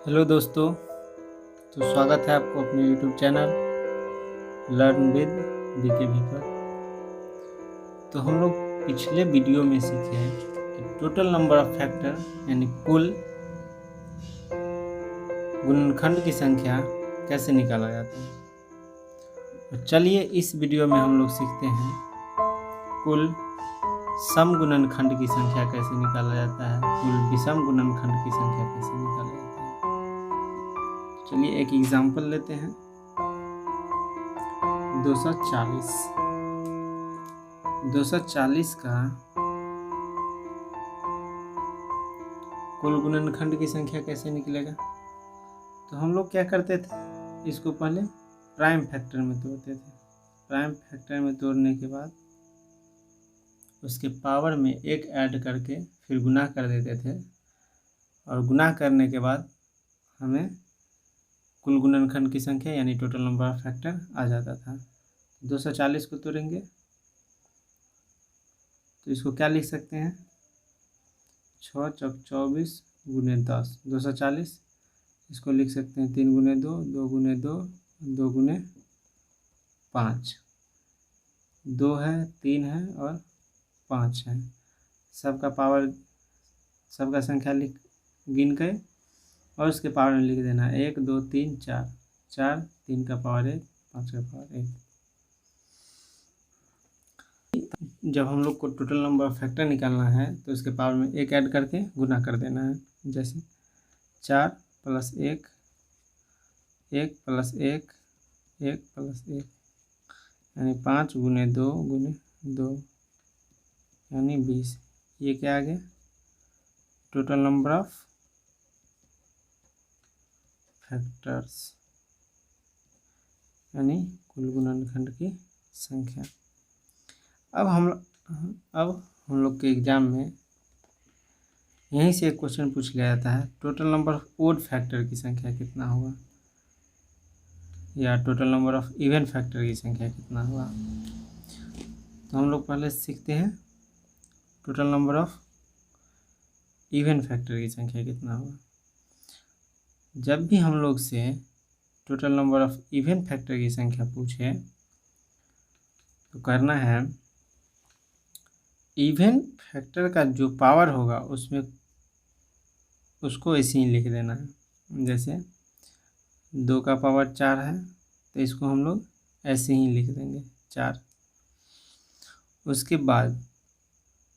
Hello दोस्तों। तो स्वागत है आपको अपने यूट्यूब चैनल लर्न विद बीकेवी पर। तो हम लोग पिछले वीडियो में सीखे हैं कि टोटल नंबर ऑफ फैक्टर यानी कुल गुणनखंड की संख्या कैसे निकाला जाता है। तो चलिए इस वीडियो में हम लोग सीखते हैं कुल सम गुणनखंड की संख्या कैसे निकाला जाता है, कुल विषम गुणनखंड की संख्या कैसे निकाला जाता है। चलिए एक एग्जांपल लेते हैं। 240 का कुल गुणनखंड की संख्या कैसे निकलेगा। तो हम लोग क्या करते थे, इसको पहले प्राइम फैक्टर में तोड़ते थे। प्राइम फैक्टर में तोड़ने के बाद उसके पावर में एक ऐड करके फिर गुना कर देते थे, और गुना करने के बाद हमें कुल गुणनखंड की संख्या यानी टोटल नंबर ऑफ फैक्टर आ जाता था। 240 को तोड़ेंगे तो इसको क्या लिख सकते हैं, 6 चौक 24 गुने 10 240। इसको लिख सकते हैं 3 गुने 2 2 गुने 2 2 गुने 5, 2 है 3 है और 5 है। सबका पावर सबका संख्या लिख गिन के और उसके पावर में लिख देना 1 2 3 4 4, 3 का पावर 1 5 का पावर 1। जब हम लोग को टोटल नंबर ऑफ फैक्टर निकालना है तो उसके पावर में एक ऐड करके गुना कर देना है। जैसे 4 + 1 1 + 1 1 + 1 यानी 5 गुने 2 गुने 2 यानी 20। ये क्या आ गया, टोटल नंबर ऑफ फैक्टर्स यानी कुल गुणनखंड की संख्या। अब हम लोग के एग्जाम में यहीं से एक क्वेश्चन पूछ लिया जाता है, total number of odd factor की संख्या कितना होगा, या total number of even factor की संख्या कितना होगा। तो हम लोग पहले सीखते हैं total number of even factor की संख्या कितना होगा। जब भी हम लोग से total number of even factor की संख्या पूछे तो करना है, इवन फैक्टर का जो पावर होगा उसमें उसको ऐसे ही लिख देना है। जैसे 2 का पावर 4 है तो इसको हम लोग ऐसे ही लिख देंगे 4। उसके बाद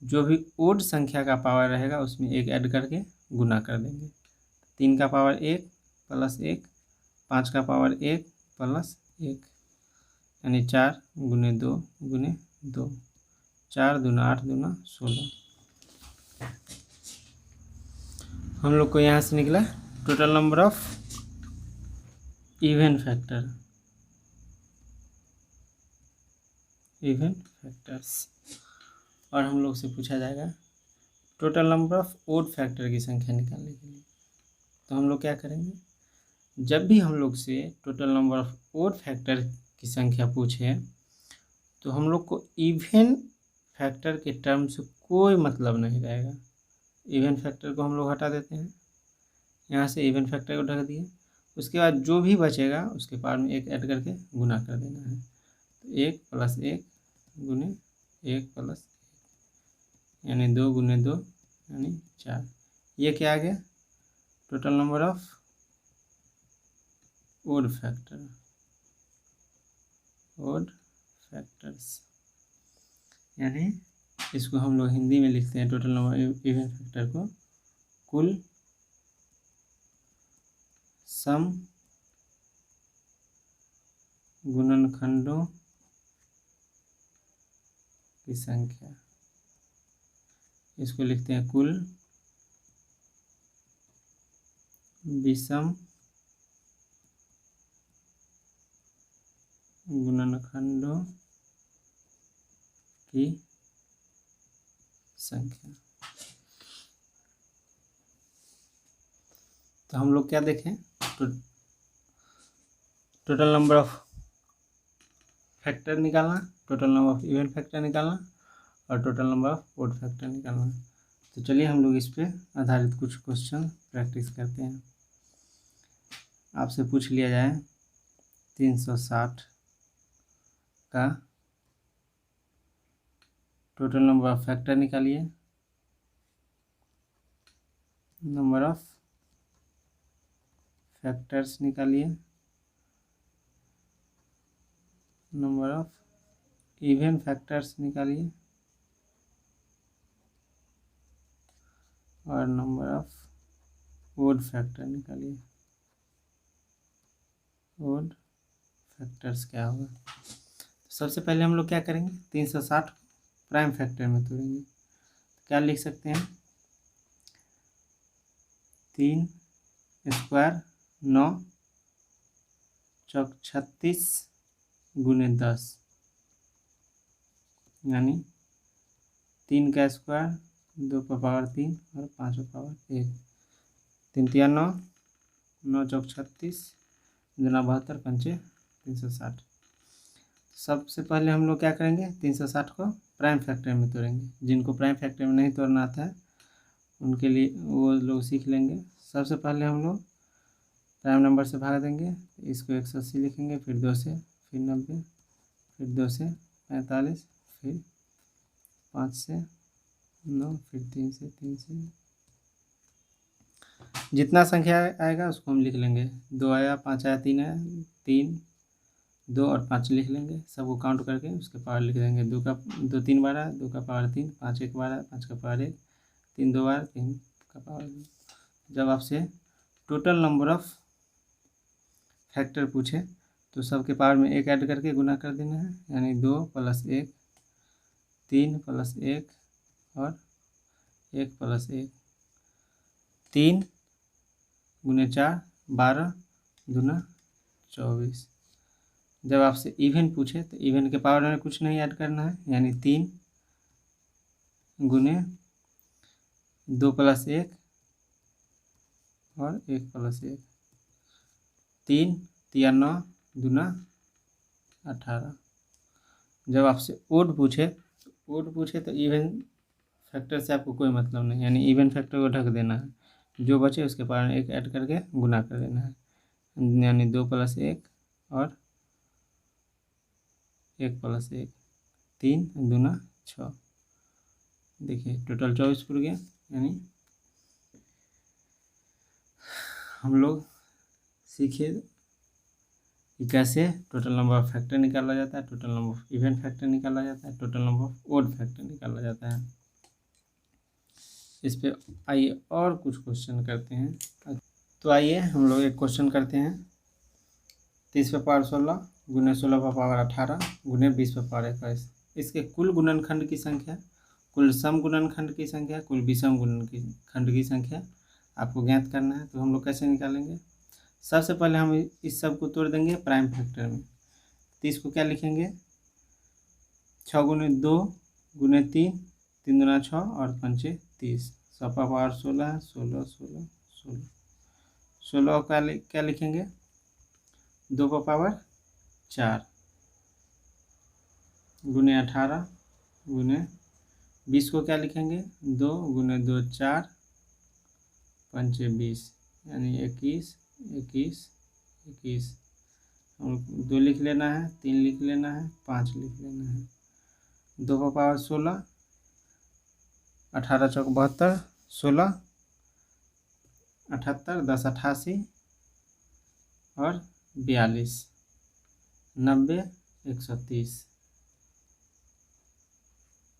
जो भी ओड संख्या का पावर रहेगा उसमें एक ऐड करके गुना कर देंगे। 3 का पावर 1 + 1, 5 का पावर 1 + 1 यानी 4 गुने 2 गुने 2, 4 दूना 8 दूना 16। हम लोग को यहाँ से निकला total number of even factors. और हम लोग से पूछा जाएगा total number of odd factor की संख्या निकालने के लिए। तो हम लोग क्या करेंगे, जब भी हम लोग से total number of odd factor की संख्या पूछे तो हम लोग को इवन फैक्टर के टर्म से कोई मतलब नहीं रहेगा। इवन फैक्टर को हम लोग हटा देते हैं, यहाँ से इवन फैक्टर को ढक दिए। उसके बाद जो भी बचेगा उसके पावर में एक ऐड करके गुना कर देना है। तो 1 + 1 गुने 1 + 1 यानी 2 गुने 2 यानी 4। ये क्या आ गया, total number of odd factors. यानी इसको हम लोग हिंदी में लिखते हैं टोटल नंबर इवन फैक्टर को कुल सम गुणनखंडों की संख्या। इसको लिखते हैं कुल विषम गुणनखंडों की संख्या। तो हम लोग क्या देखें, टोटल नंबर ऑफ फैक्टर निकालना, total number of even factor निकालना और total number of odd factor निकालना। तो चलिए हम लोग इस पे आधारित कुछ क्वेश्चन प्रैक्टिस करते हैं। आपसे पूछ लिया जाए 360 का टोटल नंबर ऑफ फैक्टर निकालिए, नंबर ऑफ फैक्टर्स निकालिए, नंबर ऑफ इवन फैक्टर्स निकालिए और नंबर ऑफ ओड फैक्टर निकालिए। ओड फैक्टर्स क्या होगा? सबसे पहले हम लोग क्या करेंगे, 360 प्राइम फैक्टर में तोड़ेंगे। क्या लिख सकते हैं, 3 स्क्वायर 9 चौक 36 गुने 10, यानी 3 का स्क्वायर 2 का पावर 3 और 5 का पावर 1, 3 तिया 9, 9 चौक 36 गुना 72 पंचे 360। सबसे पहले हम लोग क्या करेंगे, 360 को प्राइम फैक्टर में तोड़ेंगे। जिनको प्राइम फैक्टर में नहीं तोड़ना आता है उनके लिए वो लोग सीख लेंगे। सबसे पहले हम लोग प्राइम नंबर से भाग देंगे, इसको 180 लिखेंगे, फिर 2 से, फिर 90, फिर 2 से 45, फिर 5 से 9, फिर 3 से, 3 से, जितना संख्या आएगा उसको हम लिख लेंगे। 2 आया, 5 आया, 3 आया, 3, 2 और 5 लिख लेंगे। सबको काउंट करके उसके पावर लिख देंगे। 2 3 बार आया, 2 का पावर 3, 5 एक बार आया, 5 का पावर 1, 3 2 बार, 3 का पावर 2। जब आपसे टोटल नंबर ऑफ फैक्टर पूछे तो सबके पावर में 1 ऐड करके गुना कर देना है, यानी 2 + 1, 3 + 1 और 1 + 1, 3 गुने 4 12 दूना 24। जब आपसे इवन पूछे तो इवन के पावर में कुछ नहीं ऐड करना है, यानी 3 गुने 2 + 1 और 1 + 1, 3 तिया 9 दूना 18। जब आपसे ओड पूछे तो इवन फैक्टर से आपको कोई मतलब नहीं, यानी इवन फैक्टर को ढक देना है, जो बचे उसके पावर में 1 ऐड करके गुना कर देना है, यानी 2 + 1 और 1 + 1, 3 दूना 6। देखिए टोटल 24 पूर गया। यानी हम लोग सीखे कि कैसे टोटल नंबर ऑफ फैक्टर निकाला जाता है, total number of even factor निकाला जाता है, total number of odd factor निकाला जाता है। इस पे आइए और कुछ क्वेश्चन करते हैं। तो आइए हम लोग एक क्वेश्चन करते हैं। 30 पे पावर 16 गुने 16 पे पावर 18 गुने 20 पे पावर 21। इसके कुल गुणनखंड की संख्या, कुल सम गुणनखंड की संख्या, कुल विषम गुणनखंड की संख्या आपको ज्ञात करना है। तो हम लोग कैसे निकालेंगे, सबसे पहले हम इस सब को तोड़ देंगे प्राइम फैक्टर में। 30 को क्या लिखेंगे, 6 गुने 2 गुने 3, 3 दूना 6 और 5 30, 100 का पावर 16, 16 16 16, 16 का क्या लिखेंगे, 2 का पावर 4 गुने 18 गुने 20 को क्या लिखेंगे, 2 गुने 2 4 5 20, यानी 21 21 21। हम 2 लिख लेना है, 3 लिख लेना है, 5 लिख लेना है। 2 का पावर 16, 18 चौक 72, 16 78, 10 88 और 42, 90 130,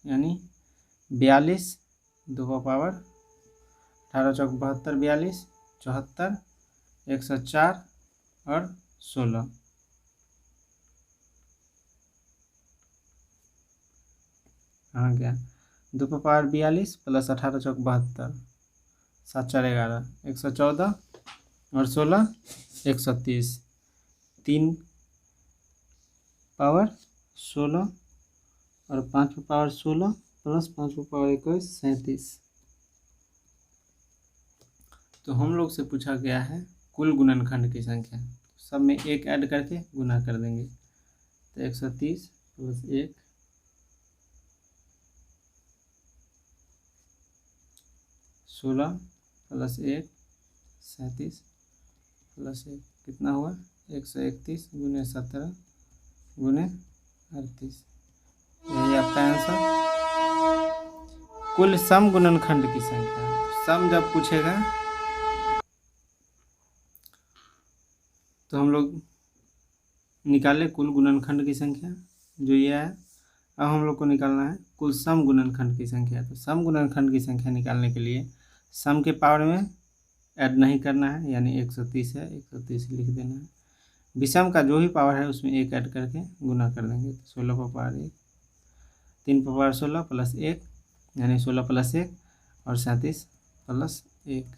यानी 42, 2 का पावर 18 चौक 72 42 74 104 और 16। हाँ क्या, 2 का पावर 42 + 18 चौक 72, 7 4 11 114 और 16 130, 3 पावर 16 और 5 पावर 16 प्लस 5 पावर 21 37। तो हम लोग से पूछा गया है कुल गुणनखंड की संख्या, सब में 1 ऐड करके गुना कर देंगे। तो 130 + 1 16 + 1 37 + 1 कितना हुआ 131 गुने 17 गुने 38, यही आपका आंसर। कुल सम गुणनखंड की संख्या, सम जब पूछेगा तो हम लोग निकाले कुल गुणनखंड की संख्या जो ये है। अब हम लोग को निकालना है कुल सम गुणनखंड की संख्या। तो सम गुणनखंड की संख्या निकालने के लिए सम के पावर में ऐड नहीं करना है, यानी 130 है 130 लिख देना है। विषम का जो भी पावर है उसमें एक ऐड करके गुना कर देंगे। तो 16 पर पावर 1, 3 पर पावर 16 प्लस 1 यानी 16 प्लस 1 और 37 प्लस 1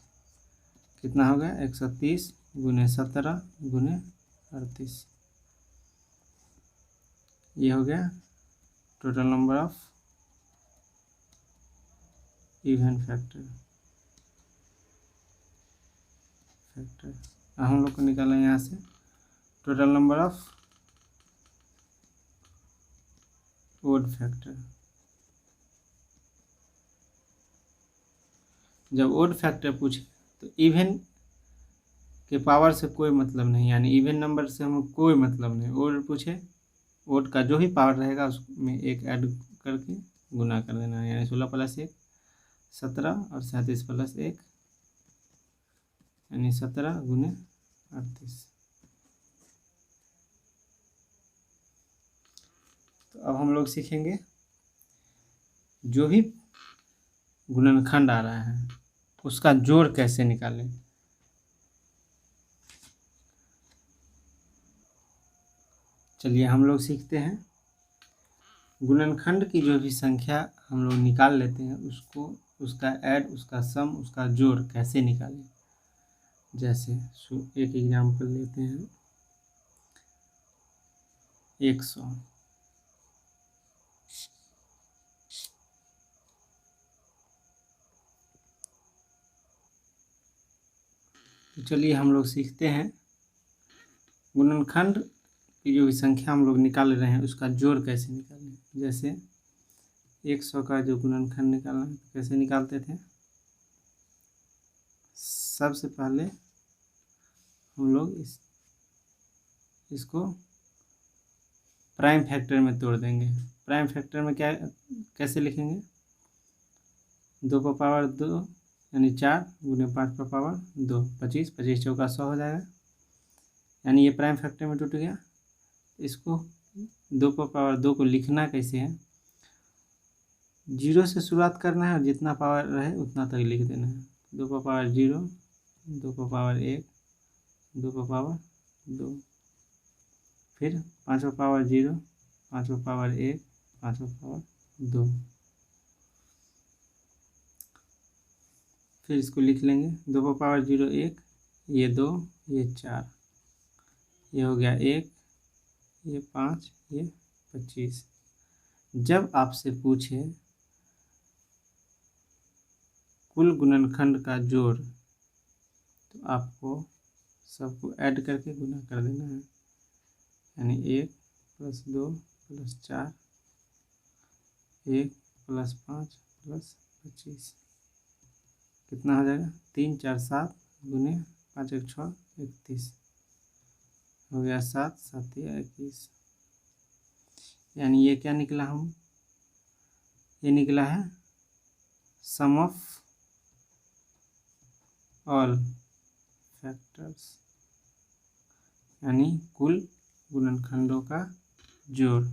कितना हो गया 130 गुने 17 गुने 38, ये हो गया total number of even factor. अब हम लोग को निकालना है यहाँ से total number of odd factor. जब ओड फैक्टर पूछे तो इवन के पावर से कोई मतलब नहीं, यानी इवन नंबर से हमें कोई मतलब नहीं। ओड पूछे, ओड का जो भी पावर रहेगा उसमें एक ऐड करके गुना कर देना है, यानी 16 प्लस 1 17 और 37 प्लस 1 यानी 17 गुने 38। तो अब हम लोग सीखेंगे जो भी गुणनखंड आ रहा है उसका जोड़ कैसे निकालें। चलिए हम लोग सीखते हैं गुणनखंड की जो भी संख्या हम लोग निकाल लेते हैं उसको, उसका ऐड, उसका सम, उसका जोड़ कैसे निकालें। जैसे एक एग्जाम्पल लेते हैं 100। तो चलिए हम लोग सीखते हैं गुणनखंड की जो भी संख्या हम लोग निकाल रहे हैं उसका जोड़ कैसे निकालें। जैसे 100 का जो गुणनखंड निकालना है तो कैसे निकालते थे। सबसे पहले हम लोग इसको प्राइम फैक्टर में तोड़ देंगे। प्राइम फैक्टर में क्या कैसे लिखेंगे 2 पर पावर 2 यानी 4 गुने 5 पर पावर 2, 25 25 चौका 100 हो जाएगा, यानी ये प्राइम फैक्टर में टूट गया। इसको 2 पर पावर 2 को लिखना कैसे है, 0 से शुरुआत करना है और जितना पावर रहे उतना तक लिख देना है। 2 पर पावर 0, 2 पर पावर 1, 2 पर पावर 2, फिर 5 पर पावर 0, 5 पर पावर 1, 5 पर पावर 2, फिर इसको लिख लेंगे 2 पर पावर 0 1, ये 2, ये 4, ये हो गया 1, ये 5, ये 25। जब आपसे पूछे कुल गुणनखंड का जोड़ तो आपको सबको ऐड करके गुना कर देना है, यानी 1 + 2 + 4, 1 + 5 + 25 कितना हो जाएगा 3 4 7 गुने 5 1 6 31 हो गया 7 7 21, यानी ये क्या निकला ये निकला है सम ऑफ ऑल फैक्टर्स, यानी कुल गुणनखंडों का जोड़।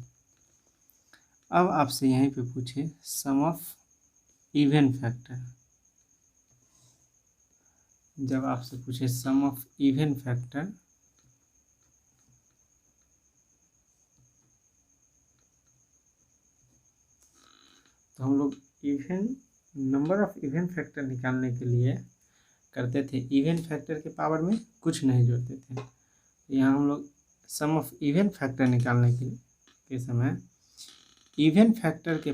अब आपसे यहीं पे पूछे सम ऑफ इवन फैक्टर। जब आपसे पूछे सम ऑफ इवन फैक्टर तो हम लोग even number of even factor निकालने के लिए करते थे इवन फैक्टर के पावर में कुछ नहीं जोड़ते थे। यहाँ हम लोग सम ऑफ इवन फैक्टर निकालने के समय इवन फैक्टर के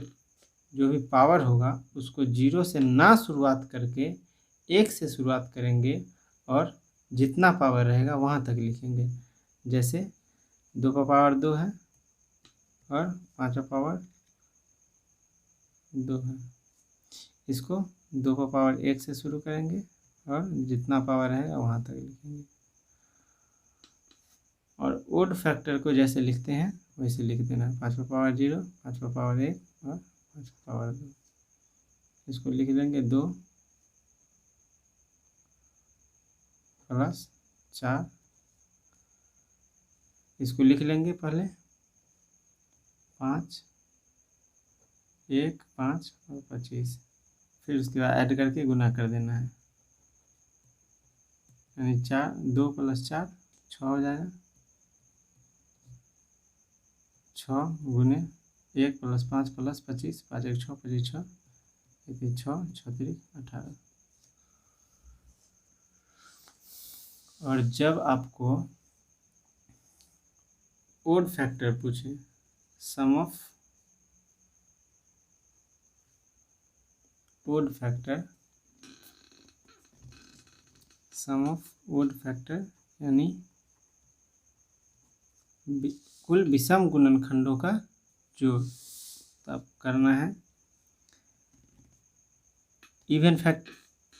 जो भी पावर होगा उसको 0 से ना शुरुआत करके 1 से शुरुआत करेंगे और जितना पावर रहेगा वहाँ तक लिखेंगे। जैसे 2 पर पावर 2 है और 5 पर पावर 2 है, इसको 2 पर पावर 1 से शुरू करेंगे और जितना पावर रहेगा वहाँ तक लिखेंगे। और ओड फैक्टर को जैसे लिखते हैं वैसे लिख देना है, 5 पर पावर 0, 5 पर पावर 1 और 5 पर पावर 2। इसको लिख देंगे 2 प्लस 4, इसको लिख लेंगे पहले 5, 1, 5 और 25, फिर उसके बाद ऐड करके गुना कर देना है, यानी 4, 2 प्लस 4 6 हो जाएगा, 6 गुने 1 प्लस 5 प्लस 25, 5 1 6, 25 6, 1 6, 6 3 18। और जब आपको ओड फैक्टर पूछे, sum of odd factor, sum of odd factor यानी कुल विषम गुणनखंडों का जोड़, तब करना है इवन फैक्ट।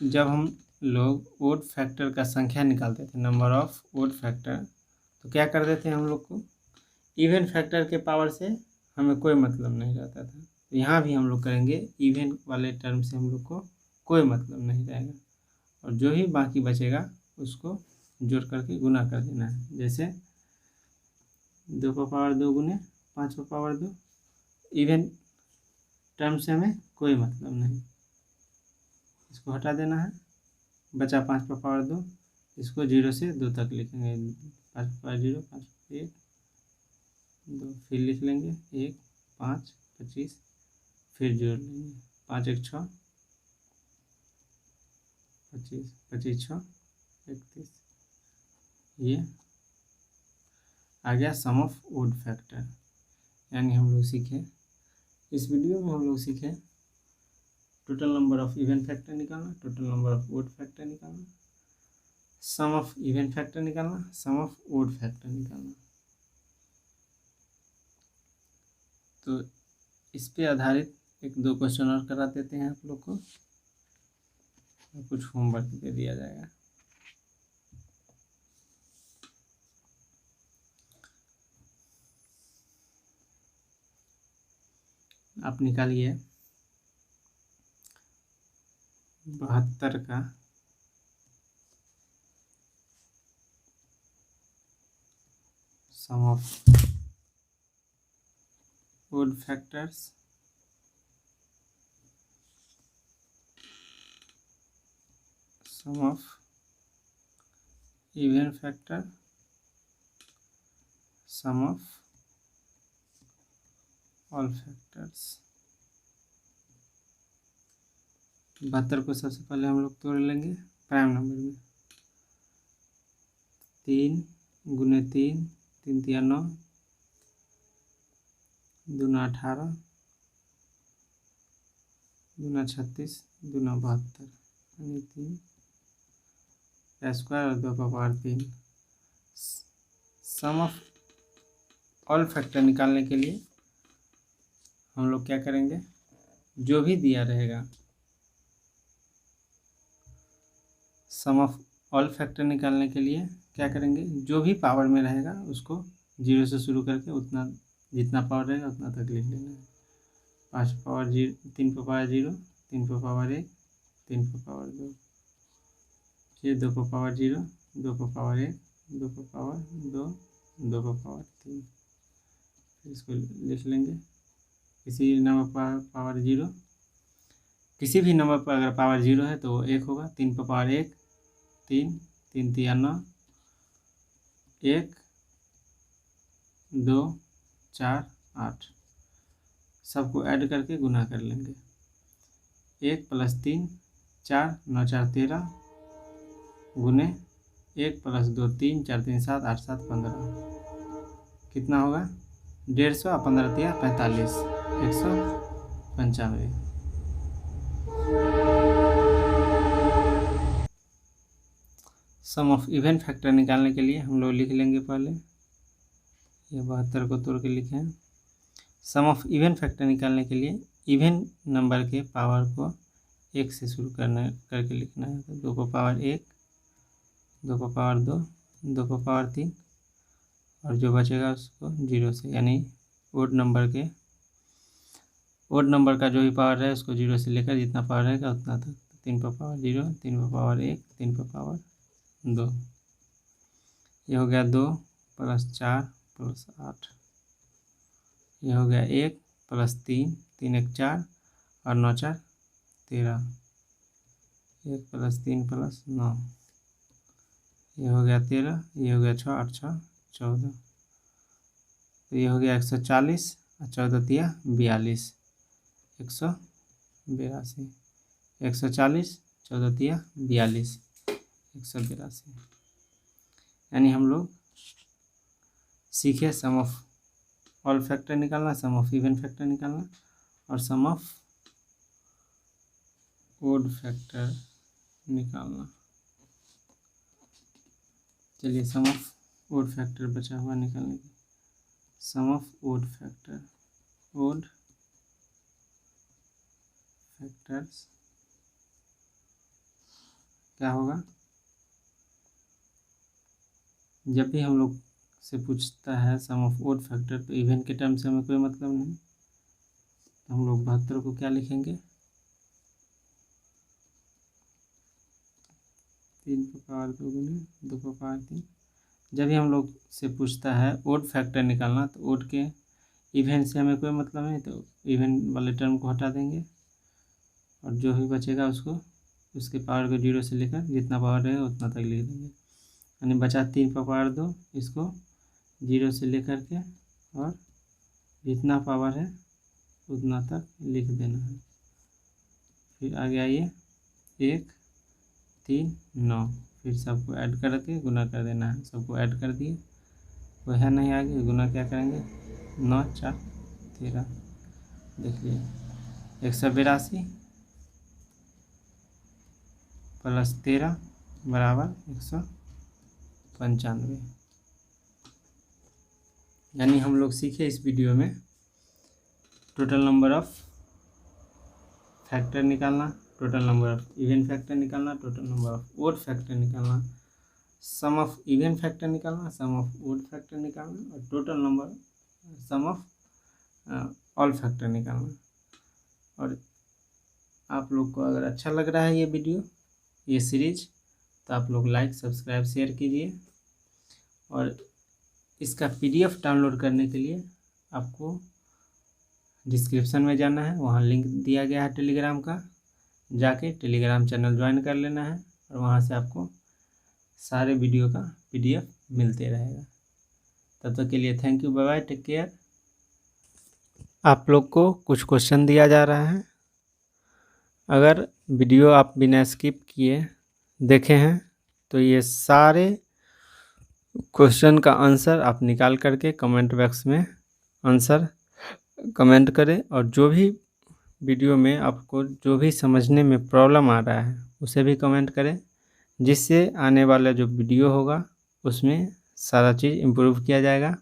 जब हम लोग ओड फैक्टर का संख्या निकालते थे, नंबर ऑफ ओड फैक्टर, तो क्या कर देते हैं हम लोग को, इवन फैक्टर के पावर से हमें कोई मतलब नहीं रहता था। तो यहाँ भी हम लोग करेंगे, इवन वाले टर्म से हम लोग को कोई मतलब नहीं रहेगा, और जो ही बाकी बचेगा उसको जोड़ करके गुना कर देना है। जैसे 2 पर पावर 2 गुने 5 पर पावर 2, इवन टर्म से हमें कोई मतलब नहीं, इसको हटा देना है, बचा 5 पर पावर 2, इसको 0 से 2 तक लिखेंगे, 5 पर पावर 0, 5 पर 1 2, फिर लिख लेंगे 1 5 25, फिर जोड़ लेंगे 5 1 6 25, 25 6 31। ये आ गया सम ऑफ ओड फैक्टर। यानी हम लोग सीखे, इस वीडियो में हम लोग सीखे total number of even factor निकालना, total number of odd factor निकालना, सम ऑफ इवन फैक्टर निकालना, सम ऑफ ओड फैक्टर निकालना। तो इस पे आधारित 1-2 क्वेश्चन और करा देते हैं आप लोग को, और कुछ होमवर्क दे दिया जाएगा। आप निकालिए 72 का sum of odd factors, sum of even factor, sum of all factors. 72 को सबसे पहले हम लोग तोड़ लेंगे प्राइम नंबर में, 3 गुने 3, 3 3 9, 2 9 18, 2 9 36, 2 9 72, यानी 3 का स्क्वायर और 2 का power 3। Sum of all factor निकालने के लिए हम लोग क्या करेंगे, जो भी दिया रहेगा, सम ऑफ ऑल फैक्टर निकालने के लिए क्या करेंगे, जो भी पावर में रहेगा उसको 0 से शुरू करके उतना जितना पावर रहेगा उतना तक लिख लेना है। 5 पर पावर 0, 3 पर पावर 0, 3 पर पावर 1, 3 पर पावर 2, फिर 2 पर पावर 0, 2 पर पावर 1, 2 पर पावर 2, 2 पर पावर 3, फिर इसको लिख लेंगे। किसी नंबर पर पावर 0, किसी भी नंबर पर अगर पावर 0 है तो वो 1 होगा। 3 पर पावर 1, 3, 3 3 9, 1 2 4 8, सबको ऐड करके गुना कर लेंगे। 1 प्लस 3 4, 9 4 13, गुने 1 प्लस 2 3, 4 3 7, 8 7 15, कितना होगा 150 और 15 3 45, 195। सम ऑफ इवन फैक्टर निकालने के लिए हम लोग लिख लेंगे पहले, ये 72 को तोड़ के लिखे हैं। सम ऑफ इवन फैक्टर निकालने के लिए इवन नंबर के पावर को 1 से शुरू करके लिखना है। तो 2 को पावर 1, 2 को पावर 2, 2 को पावर 3 और जो बचेगा उसको 0 से, यानी ओड नंबर का जो भी पावर है उसको 0 से लेकर जितना पावर रहेगा उतना तक। 3 पर पावर 0, 3 पर पावर 1, 3 पर पावर 2। ये हो गया 2 + 4 + 8। ये हो गया 1 + 3, 3 × 1 = 4 और 9 × 4 = 13। 1 + 3 + 9, ये हो गया 13। ये हो गया 6, 8 × 6 = 14। तो ये हो गया 140 और 14 × 3 = 42, 182। 140 14 × 3 = 42, 182। यानी हम लोग सीखे सम ऑफ ऑल फैक्टर निकालना, सम ऑफ इवन फैक्टर निकालना और सम ऑफ ओड फैक्टर निकालना। चलिए सम ऑफ ओड फैक्टर बचा हुआ निकालने की। सम ऑफ ओड फैक्टर्स क्या होगा? जब भी हम लोग से पूछता है सम ऑफ ओड फैक्टर, तो इवन के टर्म से हमें कोई मतलब नहीं, तो हम लोग 72 को क्या लिखेंगे? 3 पर पावर 2 × 2 पर पावर 3। जब भी हम लोग से पूछता है ओड फैक्टर निकालना, तो ओड के इवन से हमें कोई मतलब नहीं, तो इवन वाले टर्म को हटा देंगे और जो भी बचेगा उसको उसके पावर को 0 से लेकर जितना पावर रहेगा उतना तक लिख देंगे। यानी बचा 3 पर पावर 2, इसको 0 से लेकर के और जितना पावर है उतना तक लिख देना है। फिर आगे आइए 1 3 9, फिर सबको ऐड करके गुना कर देना है। सबको ऐड कर दिए, कोई है नहीं आगे, गुना क्या करेंगे? 9 × 4 = 13। देखिए 182 + 13 = 195। यानी हम लोग सीखे इस वीडियो में टोटल नंबर ऑफ फैक्टर निकालना, total number of even factor निकालना, total number of odd factor निकालना, सम ऑफ इवन फैक्टर निकालना, सम ऑफ ओड फैक्टर निकालना और total number sum of all factor निकालना। और आप लोग को अगर अच्छा लग रहा है ये वीडियो, ये सीरीज, तो आप लोग लाइक, सब्सक्राइब, शेयर कीजिए। और इसका PDF डाउनलोड करने के लिए आपको डिस्क्रिप्शन में जाना है, वहाँ लिंक दिया गया है टेलीग्राम का, जाके टेलीग्राम चैनल ज्वाइन कर लेना है और वहाँ से आपको सारे वीडियो का PDF मिलते रहेगा। तब तक के लिए thank you, bye bye, take care. आप लोग को कुछ क्वेश्चन दिया जा रहा है, अगर वीडियो आप बिना स्किप किए देखे हैं तो ये सारे क्वेश्चन का आंसर आप निकाल करके कमेंट बॉक्स में आंसर कमेंट करें। और जो भी वीडियो में आपको जो भी समझने में प्रॉब्लम आ रहा है उसे भी कमेंट करें, जिससे आने वाला जो वीडियो होगा उसमें सारा चीज़ इम्प्रूव किया जाएगा।